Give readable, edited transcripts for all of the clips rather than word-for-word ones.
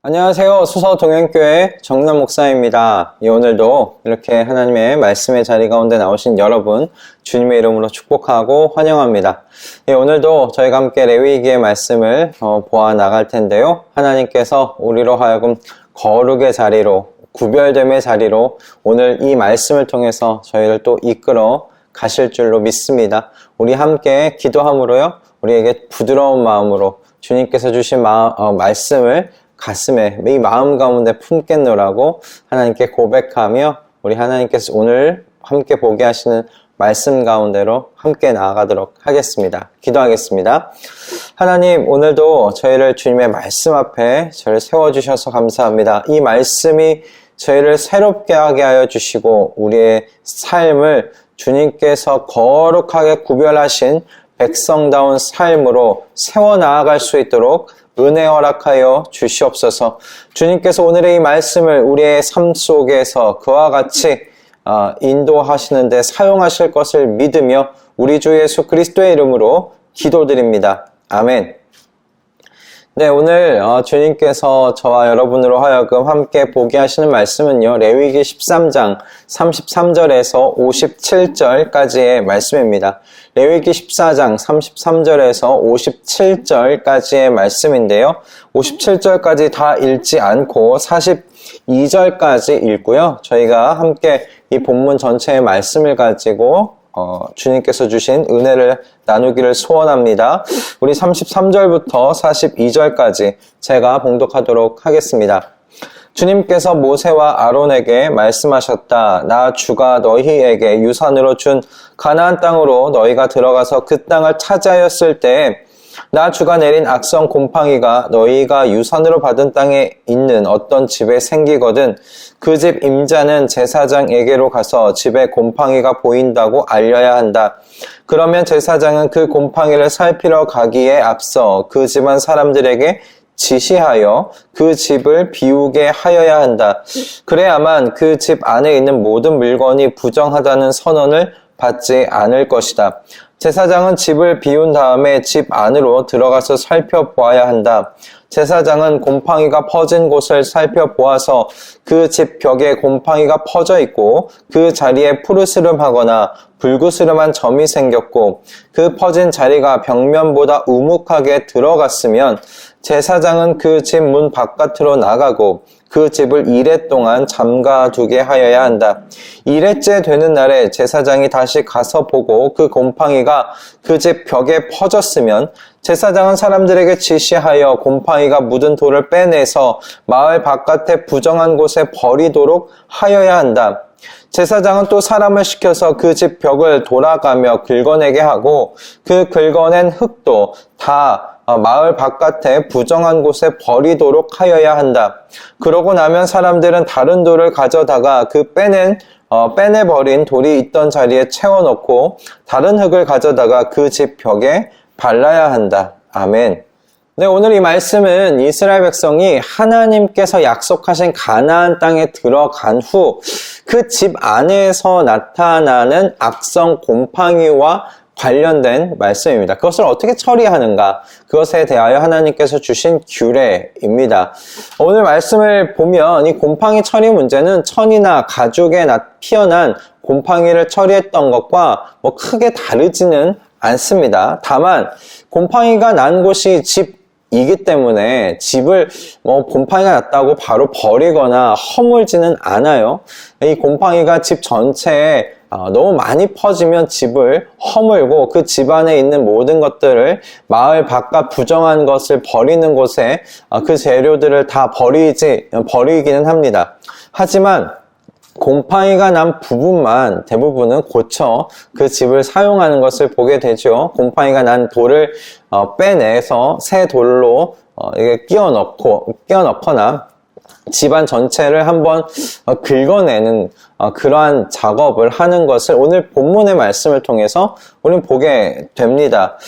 안녕하세요. 수서동행교회 정남 목사입니다. 오늘도 이렇게 하나님의 말씀의 자리 가운데 나오신 여러분 주님의 이름으로 축복하고 환영합니다. 오늘도 저희가 함께 레위기의 말씀을 보아 나갈 텐데요. 하나님께서 우리로 하여금 거룩의 자리로, 구별됨의 자리로 오늘 이 말씀을 통해서 저희를 또 이끌어 가실 줄로 믿습니다. 우리 함께 기도함으로요, 우리에게 부드러운 마음으로 주님께서 주신 말씀을 가슴에, 이 마음 가운데 품겠노라고 하나님께 고백하며 우리 하나님께서 오늘 함께 보게 하시는 말씀 가운데로 함께 나아가도록 하겠습니다. 기도하겠습니다. 하나님, 오늘도 저희를 주님의 말씀 앞에 저를 세워주셔서 감사합니다. 이 말씀이 저희를 새롭게 하게 하여 주시고 우리의 삶을 주님께서 거룩하게 구별하신 백성다운 삶으로 세워나아갈 수 있도록 은혜 허락하여 주시옵소서. 주님께서 오늘의 이 말씀을 우리의 삶 속에서 그와 같이 인도하시는데 사용하실 것을 믿으며 우리 주 예수 그리스도의 이름으로 기도드립니다. 아멘. 네, 오늘 주님께서 저와 여러분으로 하여금 함께 보게 하시는 말씀은요, 레위기 13장 33절에서 57절까지의 말씀입니다. 레위기 14장 33절에서 57절까지의 말씀인데요, 57절까지 다 읽지 않고 42절까지 읽고요, 저희가 함께 이 본문 전체의 말씀을 가지고 주님께서 주신 은혜를 나누기를 소원합니다. 우리 33절부터 42절까지 제가 봉독하도록 하겠습니다. 주님께서 모세와 아론에게 말씀하셨다. 나 주가 너희에게 유산으로 준 가나안 땅으로 너희가 들어가서 그 땅을 차지하였을 때에 나 주가 내린 악성 곰팡이가 너희가 유산으로 받은 땅에 있는 어떤 집에 생기거든 그 집 임자는 제사장에게로 가서 집에 곰팡이가 보인다고 알려야 한다. 그러면 제사장은 그 곰팡이를 살피러 가기에 앞서 그 집안 사람들에게 지시하여 그 집을 비우게 하여야 한다. 그래야만 그 집 안에 있는 모든 물건이 부정하다는 선언을 받지 않을 것이다. 제사장은 집을 비운 다음에 집 안으로 들어가서 살펴보아야 한다. 제사장은 곰팡이가 퍼진 곳을 살펴보아서 그 집 벽에 곰팡이가 퍼져 있고 그 자리에 푸르스름하거나 불구스름한 점이 생겼고 그 퍼진 자리가 벽면보다 우묵하게 들어갔으면 제사장은 그 집 문 바깥으로 나가고 그 집을 2회 동안 잠가두게 하여야 한다. 2회째 되는 날에 제사장이 다시 가서 보고 그 곰팡이가 그 집 벽에 퍼졌으면 제사장은 사람들에게 지시하여 곰팡이가 묻은 돌을 빼내서 마을 바깥에 부정한 곳에 버리도록 하여야 한다. 제사장은 또 사람을 시켜서 그 집 벽을 돌아가며 긁어내게 하고 그 긁어낸 흙도 다 마을 바깥에 부정한 곳에 버리도록 하여야 한다. 그러고 나면 사람들은 다른 돌을 가져다가 그 빼내버린 돌이 있던 자리에 채워놓고 다른 흙을 가져다가 그 집 벽에 발라야 한다. 아멘. 네, 오늘 이 말씀은 이스라엘 백성이 하나님께서 약속하신 가나안 땅에 들어간 후 그 집 안에서 나타나는 악성 곰팡이와 관련된 말씀입니다. 그것을 어떻게 처리하는가? 그것에 대하여 하나님께서 주신 규례입니다. 오늘 말씀을 보면 이 곰팡이 처리 문제는 천이나 가죽에 피어난 곰팡이를 처리했던 것과 크게 다르지는 않습니다. 다만 곰팡이가 난 곳이 집이기 때문에 집을 곰팡이가 났다고 바로 버리거나 허물지는 않아요. 이 곰팡이가 집 전체에 너무 많이 퍼지면 집을 허물고 그 집 안에 있는 모든 것들을 마을 바깥 부정한 것을 버리는 곳에 그 재료들을 다 버리기는 합니다. 하지만 곰팡이가 난 부분만 대부분은 고쳐 그 집을 사용하는 것을 보게 되죠. 곰팡이가 난 돌을 빼내서 새 돌로 이게 끼워넣거나 집안 전체를 한번 긁어내는 그러한 작업을 하는 것을 오늘 본문의 말씀을 통해서 우리는 보게 됩니다.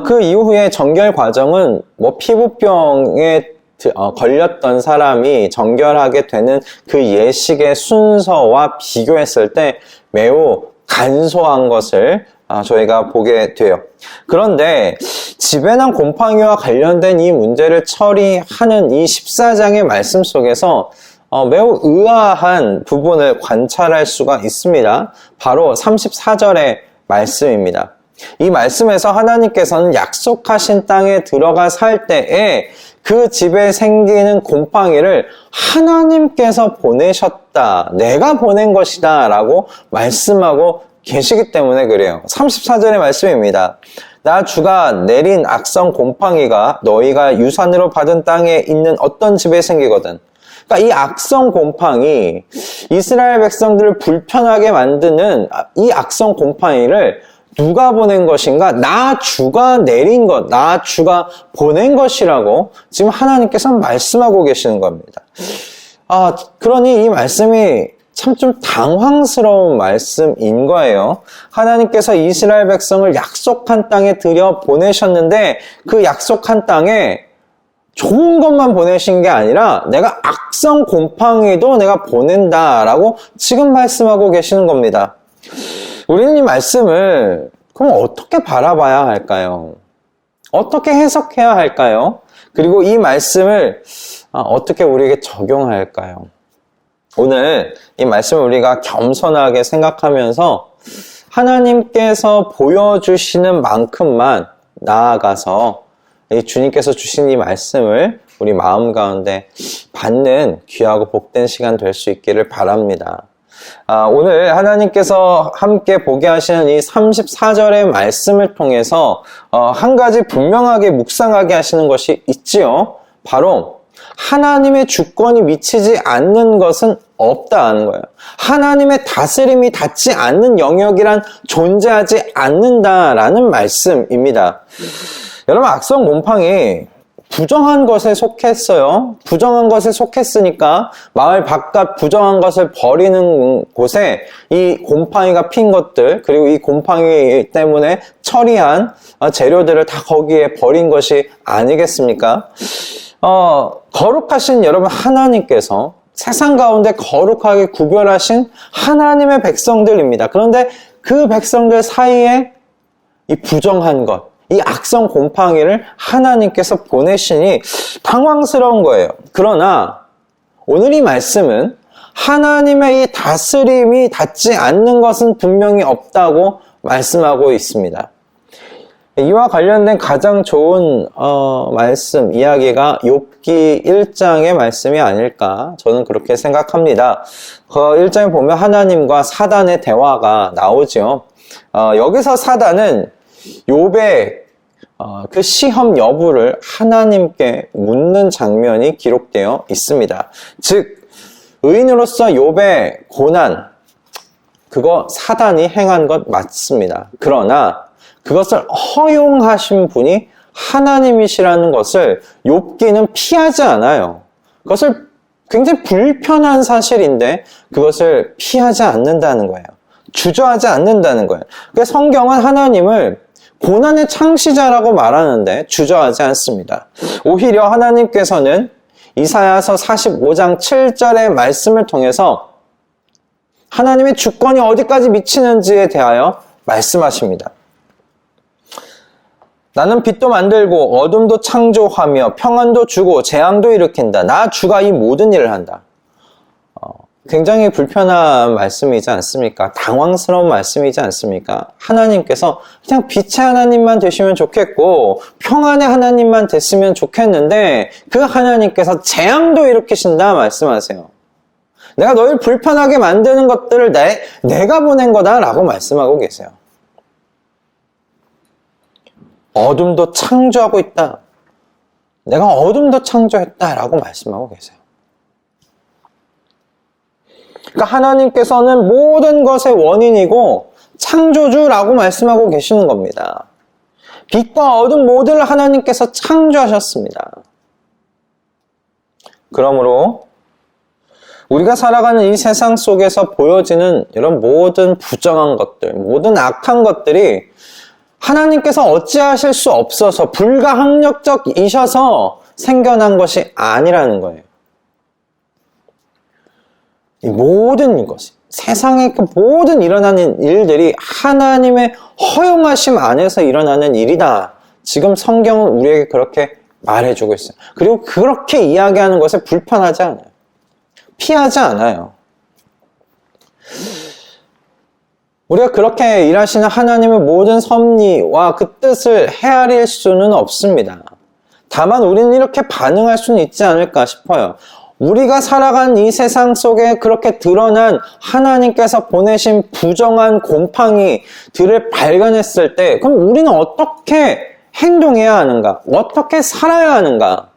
그 이후에 정결 과정은 피부병에 걸렸던 사람이 정결하게 되는 그 예식의 순서와 비교했을 때 매우 간소한 것을 저희가 보게 돼요. 그런데 지배난 곰팡이와 관련된 이 문제를 처리하는 이 14장의 말씀 속에서 매우 의아한 부분을 관찰할 수가 있습니다. 바로 34절의 말씀입니다. 이 말씀에서 하나님께서는 약속하신 땅에 들어가 살 때에 그 집에 생기는 곰팡이를 하나님께서 보내셨다. 내가 보낸 것이다. 라고 말씀하고 계시기 때문에 그래요. 34절의 말씀입니다. 나 주가 내린 악성 곰팡이가 너희가 유산으로 받은 땅에 있는 어떤 집에 생기거든. 그러니까 이 악성 곰팡이, 이스라엘 백성들을 불편하게 만드는 이 악성 곰팡이를 누가 보낸 것인가? 나 주가 내린 것, 나 주가 보낸 것이라고 지금 하나님께서 말씀하고 계시는 겁니다. 그러니 이 말씀이 참 좀 당황스러운 말씀인 거예요. 하나님께서 이스라엘 백성을 약속한 땅에 들여 보내셨는데 그 약속한 땅에 좋은 것만 보내신 게 아니라 내가 악성 곰팡이도 내가 보낸다라고 지금 말씀하고 계시는 겁니다. 우리는 이 말씀을 그럼 어떻게 바라봐야 할까요? 어떻게 해석해야 할까요? 그리고 이 말씀을 어떻게 우리에게 적용할까요? 오늘 이 말씀을 우리가 겸손하게 생각하면서 하나님께서 보여주시는 만큼만 나아가서 이 주님께서 주신 이 말씀을 우리 마음 가운데 받는 귀하고 복된 시간 될 수 있기를 바랍니다. 오늘 하나님께서 함께 보게 하시는 이 34절의 말씀을 통해서 한 가지 분명하게 묵상하게 하시는 것이 있지요. 바로 하나님의 주권이 미치지 않는 것은 없다는 거예요. 하나님의 다스림이 닿지 않는 영역이란 존재하지 않는다라는 말씀입니다. 여러분, 악성 곰팡이 부정한 것에 속했어요. 부정한 것에 속했으니까 마을 바깥 부정한 것을 버리는 곳에 이 곰팡이가 핀 것들, 그리고 이 곰팡이 때문에 처리한 재료들을 다 거기에 버린 것이 아니겠습니까? 거룩하신 여러분 하나님께서 세상 가운데 거룩하게 구별하신 하나님의 백성들입니다. 그런데 그 백성들 사이에 이 부정한 것, 이 악성 곰팡이를 하나님께서 보내시니 당황스러운 거예요. 그러나 오늘 이 말씀은 하나님의 이 다스림이 닿지 않는 것은 분명히 없다고 말씀하고 있습니다. 이와 관련된 가장 좋은 말씀, 이야기가 욥기 1장의 말씀이 아닐까 저는 그렇게 생각합니다. 그 1장에 보면 하나님과 사단의 대화가 나오죠. 여기서 사단은 욥의 그 시험 여부를 하나님께 묻는 장면이 기록되어 있습니다. 즉 의인으로서 욥의 고난, 그거 사단이 행한 것 맞습니다. 그러나 그것을 허용하신 분이 하나님이시라는 것을 욥기는 피하지 않아요. 그것을 굉장히 불편한 사실인데 그것을 피하지 않는다는 거예요. 주저하지 않는다는 거예요. 그래서 성경은 하나님을 고난의 창시자라고 말하는데 주저하지 않습니다. 오히려 하나님께서는 이사야서 45장 7절의 말씀을 통해서 하나님의 주권이 어디까지 미치는지에 대하여 말씀하십니다. 나는 빛도 만들고 어둠도 창조하며 평안도 주고 재앙도 일으킨다. 나 주가 이 모든 일을 한다. 굉장히 불편한 말씀이지 않습니까? 당황스러운 말씀이지 않습니까? 하나님께서 그냥 빛의 하나님만 되시면 좋겠고 평안의 하나님만 됐으면 좋겠는데 그 하나님께서 재앙도 일으키신다 말씀하세요. 내가 너희를 불편하게 만드는 것들을 내가 보낸 거다라고 말씀하고 계세요. 어둠도 창조하고 있다. 내가 어둠도 창조했다라고 말씀하고 계세요. 그러니까 하나님께서는 모든 것의 원인이고 창조주라고 말씀하고 계시는 겁니다. 빛과 어둠 모두를 하나님께서 창조하셨습니다. 그러므로 우리가 살아가는 이 세상 속에서 보여지는 이런 모든 부정한 것들, 모든 악한 것들이 하나님께서 어찌하실 수 없어서 불가항력적이셔서 생겨난 것이 아니라는 거예요. 이 모든 것이, 세상의 그 모든 일어나는 일들이 하나님의 허용하심 안에서 일어나는 일이다. 지금 성경은 우리에게 그렇게 말해주고 있어요. 그리고 그렇게 이야기하는 것에 불편하지 않아요. 피하지 않아요. 우리가 그렇게 일하시는 하나님의 모든 섭리와 그 뜻을 헤아릴 수는 없습니다. 다만 우리는 이렇게 반응할 수는 있지 않을까 싶어요. 우리가 살아가는 이 세상 속에 그렇게 드러난 하나님께서 보내신 부정한 곰팡이들을 발견했을 때 그럼 우리는 어떻게 행동해야 하는가? 어떻게 살아야 하는가?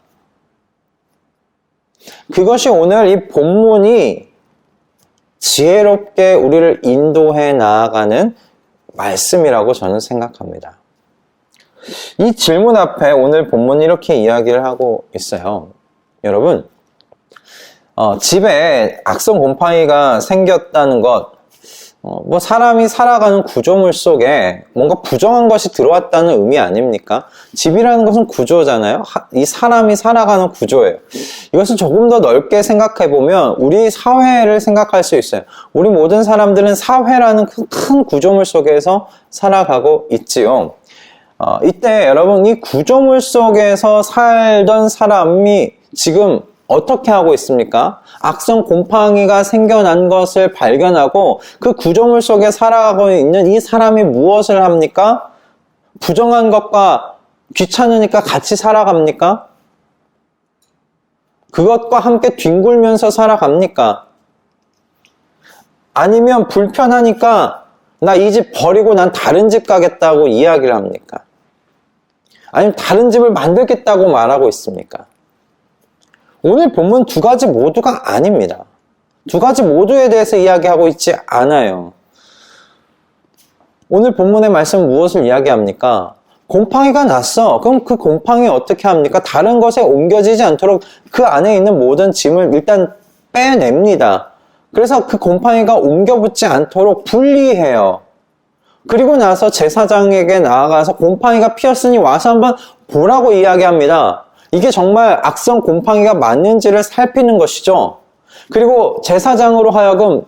그것이 오늘 이 본문이 지혜롭게 우리를 인도해 나아가는 말씀이라고 저는 생각합니다. 이 질문 앞에 오늘 본문이 이렇게 이야기를 하고 있어요. 여러분, 집에 악성 곰팡이가 생겼다는 것, 사람이 살아가는 구조물 속에 뭔가 부정한 것이 들어왔다는 의미 아닙니까? 집이라는 것은 구조잖아요. 이 사람이 살아가는 구조예요. 이것을 조금 더 넓게 생각해보면 우리 사회를 생각할 수 있어요. 우리 모든 사람들은 사회라는 큰 구조물 속에서 살아가고 있지요. 이때 여러분 이 구조물 속에서 살던 사람이 지금 어떻게 하고 있습니까? 악성 곰팡이가 생겨난 것을 발견하고 그 구조물 속에 살아가고 있는 이 사람이 무엇을 합니까? 부정한 것과 귀찮으니까 같이 살아갑니까? 그것과 함께 뒹굴면서 살아갑니까? 아니면 불편하니까 나 이 집 버리고 난 다른 집 가겠다고 이야기를 합니까? 아니면 다른 집을 만들겠다고 말하고 있습니까? 오늘 본문 두 가지 모두가 아닙니다. 두 가지 모두에 대해서 이야기하고 있지 않아요. 오늘 본문의 말씀은 무엇을 이야기합니까? 곰팡이가 났어. 그럼 그 곰팡이 어떻게 합니까? 다른 것에 옮겨지지 않도록 그 안에 있는 모든 짐을 일단 빼냅니다. 그래서 그 곰팡이가 옮겨붙지 않도록 분리해요. 그리고 나서 제사장에게 나아가서 곰팡이가 피었으니 와서 한번 보라고 이야기합니다. 이게 정말 악성 곰팡이가 맞는지를 살피는 것이죠. 그리고 제사장으로 하여금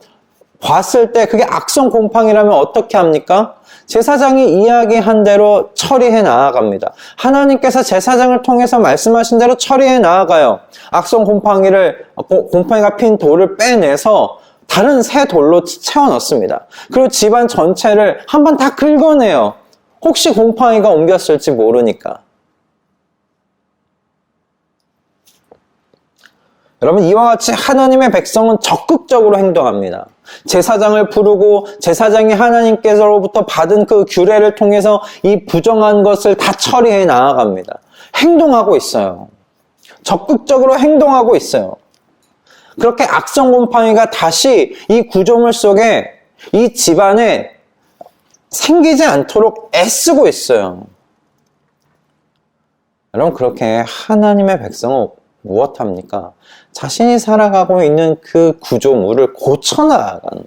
봤을 때 그게 악성 곰팡이라면 어떻게 합니까? 제사장이 이야기한 대로 처리해 나아갑니다. 하나님께서 제사장을 통해서 말씀하신 대로 처리해 나아가요. 악성 곰팡이가 핀 돌을 빼내서 다른 새 돌로 채워 넣습니다. 그리고 집안 전체를 한번 다 긁어내요. 혹시 곰팡이가 옮겼을지 모르니까. 여러분, 이와 같이 하나님의 백성은 적극적으로 행동합니다. 제사장을 부르고 제사장이 하나님께서로부터 받은 그 규례를 통해서 이 부정한 것을 다 처리해 나아갑니다. 행동하고 있어요. 적극적으로 행동하고 있어요. 그렇게 악성 곰팡이가 다시 이 구조물 속에 이 집안에 생기지 않도록 애쓰고 있어요. 여러분, 그렇게 하나님의 백성은 무엇합니까? 자신이 살아가고 있는 그 구조물을 고쳐나가는 거예요.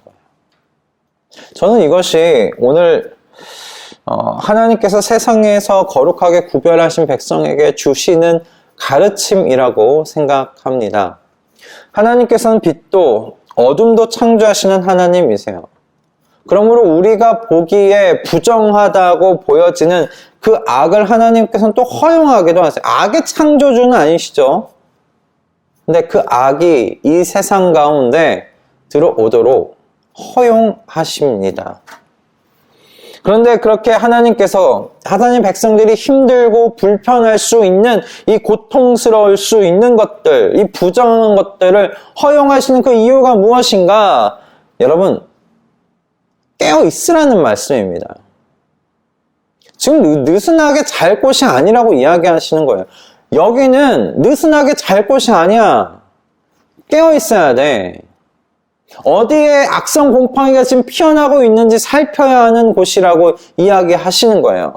저는 이것이 오늘 하나님께서 세상에서 거룩하게 구별하신 백성에게 주시는 가르침이라고 생각합니다. 하나님께서는 빛도 어둠도 창조하시는 하나님이세요. 그러므로 우리가 보기에 부정하다고 보여지는 그 악을 하나님께서는 또 허용하기도 하세요. 악의 창조주는 아니시죠? 근데 그 악이 이 세상 가운데 들어오도록 허용하십니다. 그런데 그렇게 하나님 백성들이 힘들고 불편할 수 있는 이 고통스러울 수 있는 것들, 이 부정한 것들을 허용하시는 그 이유가 무엇인가? 여러분, 깨어 있으라는 말씀입니다. 지금 느슨하게 잘 곳이 아니라고 이야기하시는 거예요. 여기는 느슨하게 잘 곳이 아니야. 깨어 있어야 돼. 어디에 악성 곰팡이가 지금 피어나고 있는지 살펴야 하는 곳이라고 이야기하시는 거예요.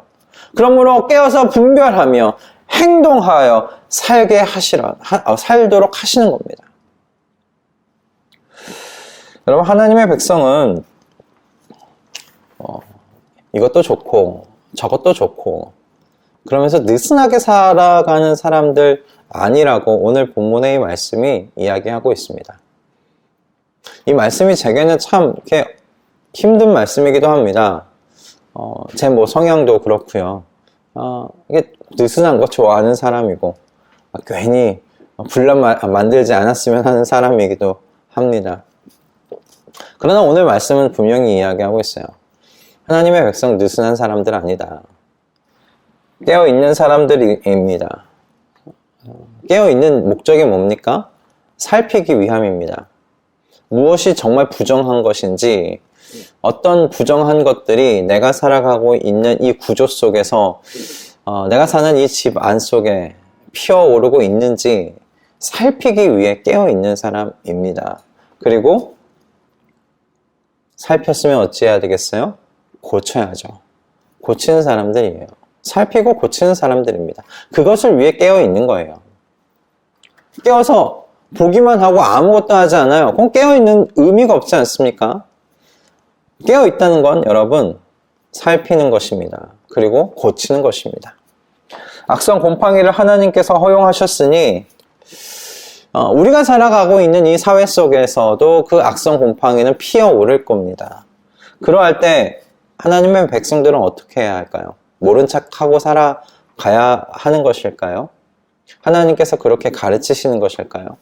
그러므로 깨어서 분별하며 행동하여 살도록 하시는 겁니다. 여러분, 하나님의 백성은 이것도 좋고 저것도 좋고 그러면서 느슨하게 살아가는 사람들 아니라고 오늘 본문의 이 말씀이 이야기하고 있습니다. 이 말씀이 제게는 참 이렇게 힘든 말씀이기도 합니다. 제 성향도 그렇고요. 이게 느슨한 거 좋아하는 사람이고, 괜히 분란 만들지 않았으면 하는 사람이기도 합니다. 그러나 오늘 말씀은 분명히 이야기하고 있어요. 하나님의 백성 느슨한 사람들 아니다. 깨어있는 사람들입니다. 깨어있는 목적이 뭡니까? 살피기 위함입니다. 무엇이 정말 부정한 것인지, 어떤 부정한 것들이 내가 살아가고 있는 이 구조 속에서 내가 사는 이 집 안속에 피어오르고 있는지 살피기 위해 깨어있는 사람입니다. 그리고 살폈으면 어찌해야 되겠어요? 고쳐야죠. 고치는 사람들이에요. 살피고 고치는 사람들입니다. 그것을 위해 깨어있는 거예요. 깨어서 보기만 하고 아무것도 하지 않아요. 그럼 깨어있는 의미가 없지 않습니까? 깨어있다는 건 여러분 살피는 것입니다. 그리고 고치는 것입니다. 악성 곰팡이를 하나님께서 허용하셨으니 우리가 살아가고 있는 이 사회 속에서도 그 악성 곰팡이는 피어오를 겁니다. 그러할 때 하나님의 백성들은 어떻게 해야 할까요? 모른 척하고 살아가야 하는 것일까요? 하나님께서 그렇게 가르치시는 것일까요?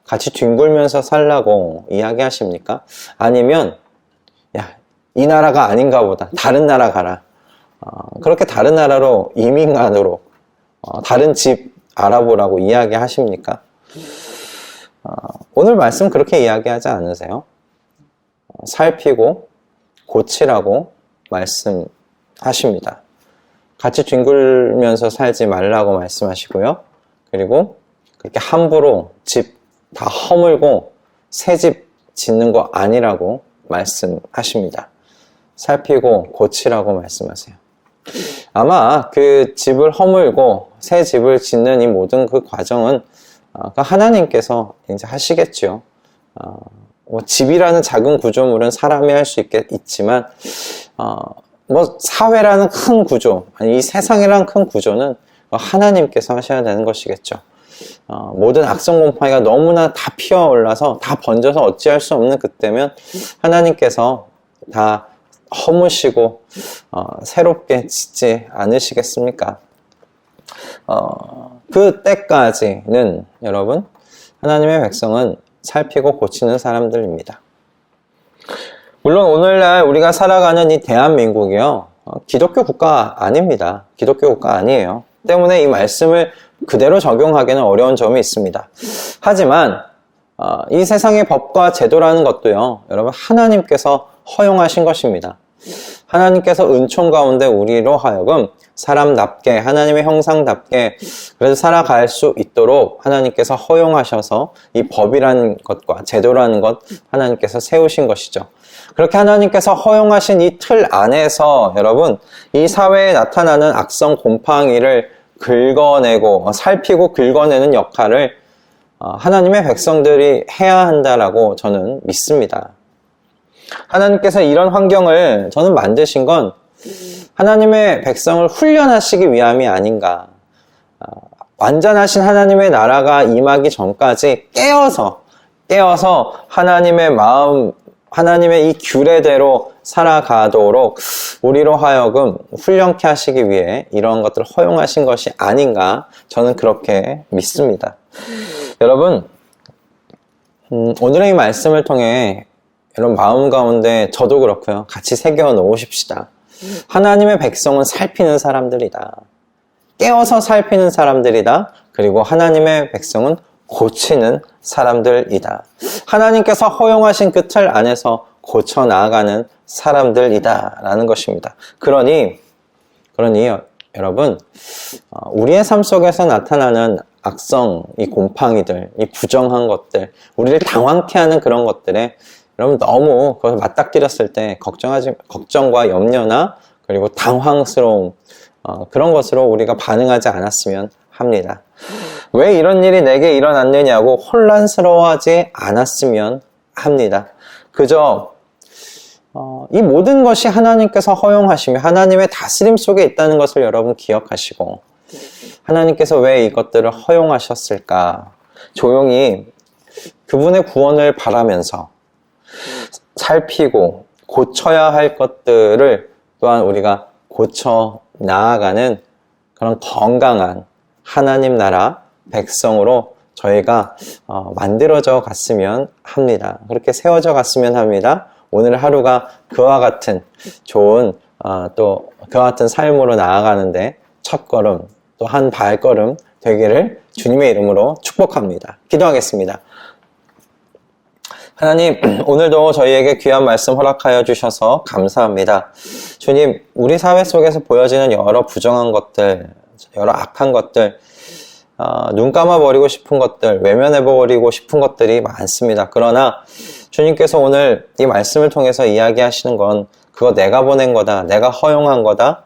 같이 뒹굴면서 살라고 이야기하십니까? 아니면 야, 이 나라가 아닌가 보다. 다른 나라 가라. 그렇게 다른 나라로 이민간으로 다른 집 알아보라고 이야기하십니까? 오늘 말씀 그렇게 이야기하지 않으세요? 살피고 고치라고 말씀하십니다. 같이 뒹굴면서 살지 말라고 말씀하시고요. 그리고 그렇게 함부로 집 다 허물고 새 집 짓는 거 아니라고 말씀하십니다. 살피고 고치라고 말씀하세요. 아마 그 집을 허물고 새 집을 짓는 이 모든 그 과정은 하나님께서 이제 하시겠죠. 뭐 집이라는 작은 구조물은 사람이 할 수 있지만 뭐 사회라는 큰 구조, 아니 이 세상이라는 큰 구조는 하나님께서 하셔야 되는 것이겠죠. 모든 악성 곰팡이가 너무나 다 피어올라서 다 번져서 어찌할 수 없는 그때면 하나님께서 다 허무시고 새롭게 짓지 않으시겠습니까? 그 때까지는 여러분 하나님의 백성은 살피고 고치는 사람들입니다. 물론 오늘날 우리가 살아가는 이 대한민국이요, 기독교 국가 아닙니다. 기독교 국가 아니에요. 때문에 이 말씀을 그대로 적용하기는 어려운 점이 있습니다. 하지만 이 세상의 법과 제도라는 것도요, 여러분 하나님께서 허용하신 것입니다. 하나님께서 은총 가운데 우리로 하여금 사람답게, 하나님의 형상답게 그래서 살아갈 수 있도록 하나님께서 허용하셔서 이 법이라는 것과 제도라는 것 하나님께서 세우신 것이죠. 그렇게 하나님께서 허용하신 이 틀 안에서 여러분 이 사회에 나타나는 악성 곰팡이를 긁어내고 살피고 긁어내는 역할을 하나님의 백성들이 해야 한다라고 저는 믿습니다. 하나님께서 이런 환경을 저는 만드신 건 하나님의 백성을 훈련하시기 위함이 아닌가. 완전하신 하나님의 나라가 임하기 전까지 깨어서 하나님의 마음, 하나님의 이 규례대로 살아가도록 우리로 하여금 훈련케 하시기 위해 이런 것들을 허용하신 것이 아닌가, 저는 그렇게 믿습니다. 여러분, 오늘의 이 말씀을 통해 여러분 마음 가운데 저도 그렇고요, 같이 새겨 놓으십시다. 하나님의 백성은 살피는 사람들이다. 깨어서 살피는 사람들이다. 그리고 하나님의 백성은 고치는 사람들이다. 하나님께서 허용하신 그 틀 안에서 고쳐 나아가는 사람들이다 라는 것입니다. 그러니 여러분, 우리의 삶 속에서 나타나는 악성, 이 곰팡이들, 이 부정한 것들, 우리를 당황케 하는 그런 것들에 여러분 너무 그것을 맞닥뜨렸을 때 걱정과 염려나 그리고 당황스러움, 그런 것으로 우리가 반응하지 않았으면 합니다. 왜 이런 일이 내게 일어났느냐고 혼란스러워하지 않았으면 합니다. 그저 이 모든 것이 하나님께서 허용하시며 하나님의 다스림 속에 있다는 것을 여러분 기억하시고, 하나님께서 왜 이것들을 허용하셨을까 조용히 그분의 구원을 바라면서 살피고 고쳐야 할 것들을 또한 우리가 고쳐 나아가는 그런 건강한 하나님 나라 백성으로 저희가 만들어져 갔으면 합니다. 그렇게 세워져 갔으면 합니다. 오늘 하루가 그와 같은 좋은 또 그와 같은 삶으로 나아가는데 첫걸음 또 한 발걸음 되기를 주님의 이름으로 축복합니다. 기도하겠습니다. 하나님, 오늘도 저희에게 귀한 말씀 허락하여 주셔서 감사합니다. 주님, 우리 사회 속에서 보여지는 여러 부정한 것들, 여러 악한 것들, 눈 감아버리고 싶은 것들, 외면해버리고 싶은 것들이 많습니다. 그러나 주님께서 오늘 이 말씀을 통해서 이야기하시는 건 그거 내가 보낸 거다, 내가 허용한 거다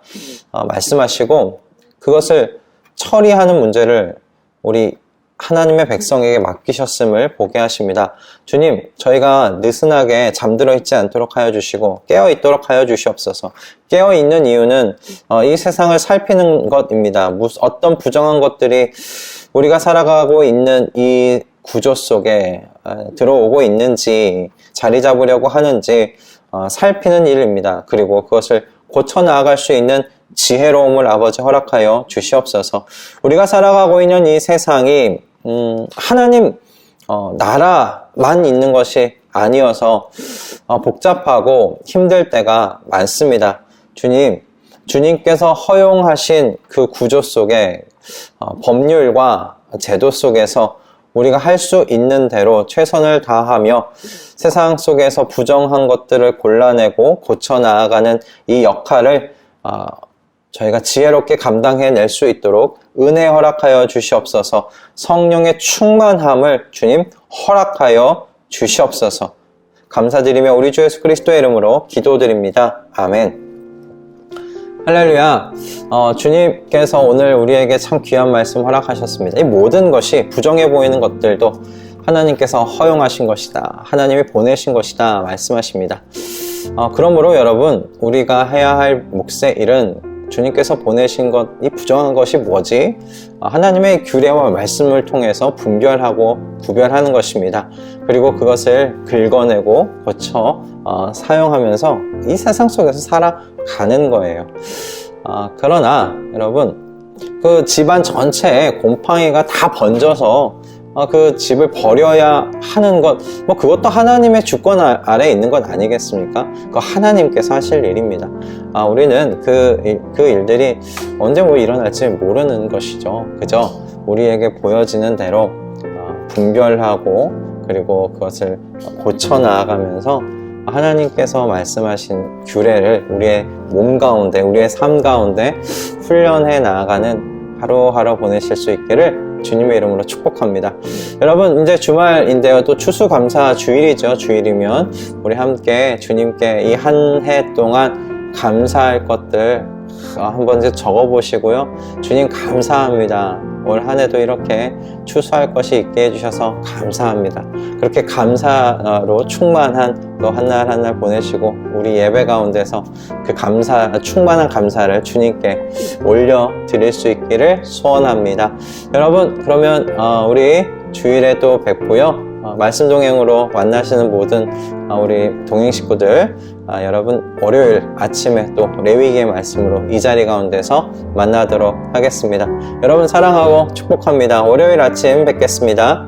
말씀하시고 그것을 처리하는 문제를 우리 하나님의 백성에게 맡기셨음을 보게 하십니다. 주님, 저희가 느슨하게 잠들어 있지 않도록 하여 주시고 깨어 있도록 하여 주시옵소서. 깨어 있는 이유는 이 세상을 살피는 것입니다. 어떤 부정한 것들이 우리가 살아가고 있는 이 구조 속에 들어오고 있는지 자리 잡으려고 하는지 살피는 일입니다. 그리고 그것을 고쳐 나아갈 수 있는 지혜로움을 아버지 허락하여 주시옵소서. 우리가 살아가고 있는 이 세상이 하나님 나라만 있는 것이 아니어서 복잡하고 힘들 때가 많습니다. 주님께서 허용하신 그 구조 속에 법률과 제도 속에서 우리가 할 수 있는 대로 최선을 다하며 세상 속에서 부정한 것들을 골라내고 고쳐 나아가는 이 역할을 저희가 지혜롭게 감당해낼 수 있도록 은혜 허락하여 주시옵소서. 성령의 충만함을 주님 허락하여 주시옵소서. 감사드리며 우리 주 예수 그리스도의 이름으로 기도드립니다. 아멘. 할렐루야. 주님께서 오늘 우리에게 참 귀한 말씀 허락하셨습니다. 이 모든 것이 부정해 보이는 것들도 하나님께서 허용하신 것이다, 하나님이 보내신 것이다 말씀하십니다. 그러므로 여러분, 우리가 해야 할 몫의 일은 주님께서 보내신 것, 이 부정한 것이 뭐지? 하나님의 규례와 말씀을 통해서 분별하고 구별하는 것입니다. 그리고 그것을 긁어내고 고쳐 사용하면서 이 세상 속에서 살아가는 거예요. 그러나 여러분, 그 집안 전체에 곰팡이가 다 번져서 그 집을 버려야 하는 것, 그것도 하나님의 주권 아래에 있는 것 아니겠습니까? 그거 하나님께서 하실 일입니다. 우리는 그 일들이 언제 일어날지 모르는 것이죠. 그저 우리에게 보여지는 대로 분별하고 그리고 그것을 고쳐 나아가면서 하나님께서 말씀하신 규례를 우리의 몸 가운데, 우리의 삶 가운데 훈련해 나아가는 하루하루 보내실 수 있기를 주님의 이름으로 축복합니다. 여러분, 이제 주말인데요. 또 추수감사 주일이죠. 주일이면 우리 함께 주님께 이 한 해 동안 감사할 것들 한번 이제 적어보시고요. 주님 감사합니다. 올 한 해도 이렇게 추수할 것이 있게 해주셔서 감사합니다. 그렇게 감사로 충만한 또 한 날 한 날 보내시고 우리 예배 가운데서 그 충만한 감사를 주님께 올려드릴 수 있기를 소원합니다. 여러분, 그러면 우리 주일에 또 뵙고요. 말씀 동행으로 만나시는 모든 우리 동행 식구들, 여러분 월요일 아침에 또 레위기의 말씀으로 이 자리 가운데서 만나도록 하겠습니다. 여러분 사랑하고 축복합니다. 월요일 아침 뵙겠습니다.